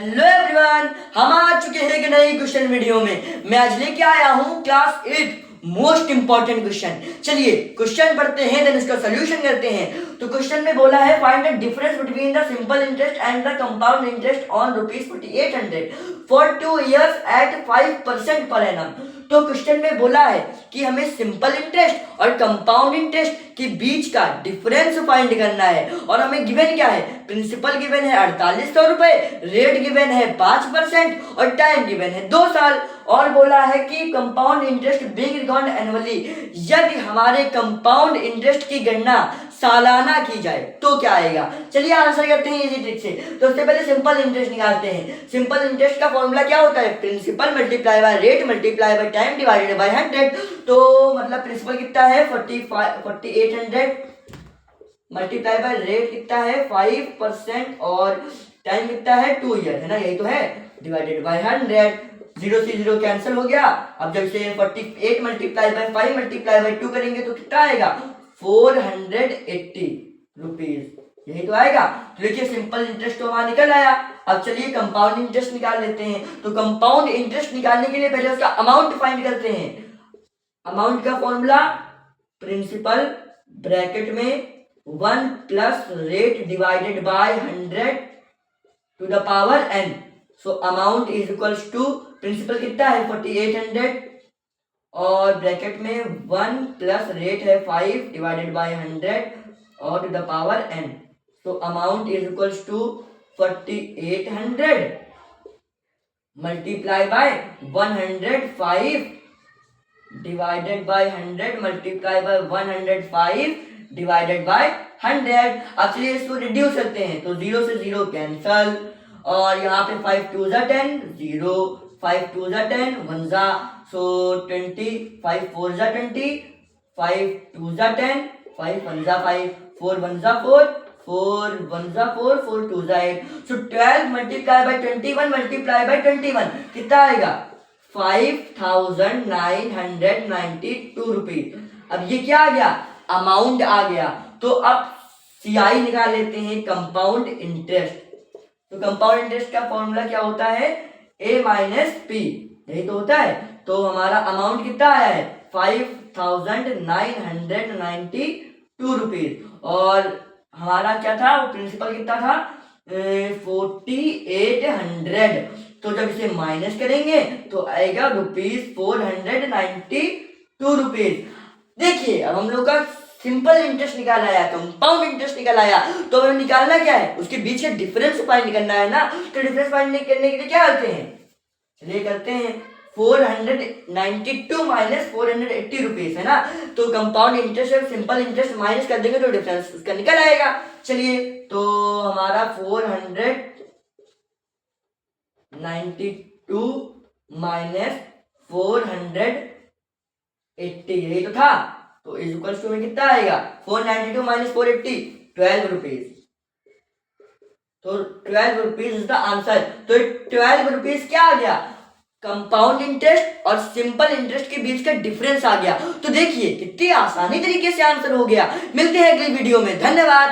Hello everyone, हम आ चुके हैं एक नई क्वेश्चन वीडियो में। मैं आज लेके आया हूँ क्लास 8 मोस्ट इंपॉर्टेंट क्वेश्चन। चलिए क्वेश्चन पढ़ते हैं, देन इसका सॉल्यूशन करते हैं। तो क्वेश्चन में बोला है find the difference between the simple interest and the compound interest on ₹4800 for 2 years at 5% per annum. तो क्वेश्चन में बोला है कि हमें सिंपल इंटरेस्ट और कंपाउंड इंटरेस्ट के बीच का डिफरेंस फाइंड करना है। और हमें गिवन क्या है, प्रिंसिपल गिवन है 4800 रुपए, रेट गिवन है 5% और टाइम गिवन है 2 साल। और बोला है कि compound interest being record annually, यदि हमारे कंपाउंड इंटरेस्ट की गणना सालाना की जाए तो क्या आएगा। चलिए आंसर करते हैं इजी ट्रिक से। तो उससे पहले सिंपल इंटरेस्ट निकालते हैं। सिंपल इंटरेस्ट का फॉर्मूला क्या होता है, principal multiply by rate multiply by time divided by 100। तो मतलब प्रिंसिपल कितना है 4800 मल्टीप्लाई बाय रेट कितना है 5% और टाइम कितना है 2 ईयर है ना, यही तो है, डिवाइडेड बाय 100। 0 से 0 कैंसिल हो गया। अब जब से 48 मल्टीप्लाई बाय 5 मल्टीप्लाई बाय 2 करेंगे तो कितना आएगा 480 रुपीज, यही तो आएगा। तो देखिए सिंपल इंटरेस्ट तो हमारा निकल आया। अब चलिए कंपाउंड इंटरेस्ट निकाल लेते हैं। तो कंपाउंड इंटरेस्ट निकालने के लिए पहले उसका अमाउंट फाइंड करते हैं। अमाउंट का फॉर्मूला प्रिंसिपल ब्रैकेट में 1 plus rate divided by 100 to the power n। So amount is equals to, principal कितना है 4800 और ब्रैकेट में 1 प्लस रेट है 5 डिवाइडेड बाय 100 और to the power n। So amount is equals to 4800 multiply by 105 divided by 100 multiply by 105 divided by 100। अब चलिए इसको reduce करते हैं। तो 0 से 0 कैंसल और यहाँ पे 5 2 जा 10, 0 5 2 जा 10, 1 जा, सो 20, 5 4 जा 20, 5 2 जा 10, 5 1 जा 5, 4 1 जा 4, 4 1 जा 4, 4 2 जा 8। सो 12 मल्टीप्लाई बाय 21 मल्टीप्लाई बाय 21 कितना आएगा 5992 रुपीज। अब ये क्या आ गया, अमाउंट आ गया। तो अब सीआई निकाल लेते हैं, कंपाउंड इंटरेस्ट। तो कंपाउंड इंटरेस्ट का फॉर्मूला क्या होता है, a माइनस पी, यही तो होता है। तो हमारा अमाउंट कितना आया है 5992 रुपीज और हमारा क्या था, वो प्रिंसिपल कितना था 4800। तो जब इसे माइनस करेंगे तो आएगा ₹492 रुपीज। देखिए अब हम लोग का सिंपल इंटरेस्ट निकाल आया, कंपाउंड इंटरेस्ट निकाल आया। तो हमें निकालना क्या है, उसके बीच का डिफरेंस फाइंड करना है ना। तो डिफरेंस फाइंड करने के लिए क्या करते हैं, चलिए करते हैं 492 माइनस 480 रुपीज है ना। तो कंपाउंड इंटरेस्ट और सिंपल इंटरेस्ट माइनस कर देंगे तो डिफरेंस उसका निकल आएगा। चलिए तो हमारा 492 माइनस 480 यही तो था। तो इज इक्वल्स टू में कितना आएगा 492 माइनस 480, 12 रुपीज। तो 12 रुपीज इज द आंसर। तो 12 रुपीज क्या आ गया, कंपाउंड इंटरेस्ट और सिंपल इंटरेस्ट के बीच का डिफरेंस आ गया। तो देखिए कितनी आसानी तरीके से आंसर हो गया। मिलते हैं अगली वीडियो में, धन्यवाद।